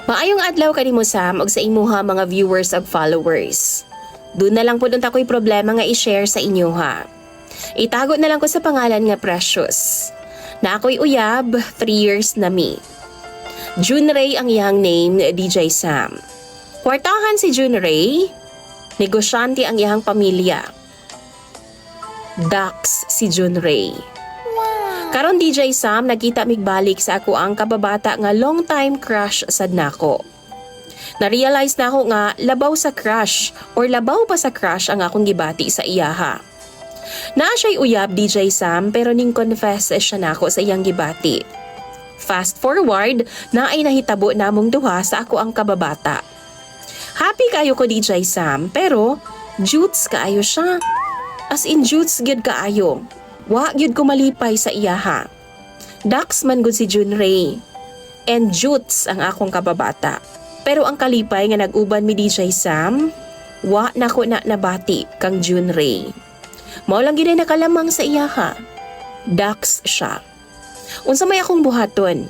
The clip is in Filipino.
Maayong adlaw kanimo Sam ug sa imuha mga viewers ug followers. Doon na lang po dun ako'y problema nga i-share sa inyo ha. Itago na lang ko sa pangalan nga Precious. Na ako'y uyab, 3 years na mi. Junray ang iyang name, DJ Sam. Kwartahan si Junray, negosyante ang iyang pamilya. Dax si Junray. Karon DJ Sam, nagkita migbalik sa ako ang kababata nga long time crush sad nako. Na-realize na ako nga labaw sa crush or labaw pa sa crush ang akong gibati sa iyaha. Naa siya'y uyab DJ Sam pero ning confess siya nako sa iyang gibati. Fast forward, na ay nahitabo namong duha sa ako ang kababata. Happy kayo ko DJ Sam pero jutes kaayo siya. As in jutes gyud kaayo. Wa gyud ko malipay sa iyaha. Dax man gud si Junray. And jutes ang akong kababata. Pero ang kalipay nga nag-uban mi DJ Sam, wa nako na nabati kang Junray. Mao lang gyud nakalamang sa iyaha. Dax siya. Unsa may akong buhaton,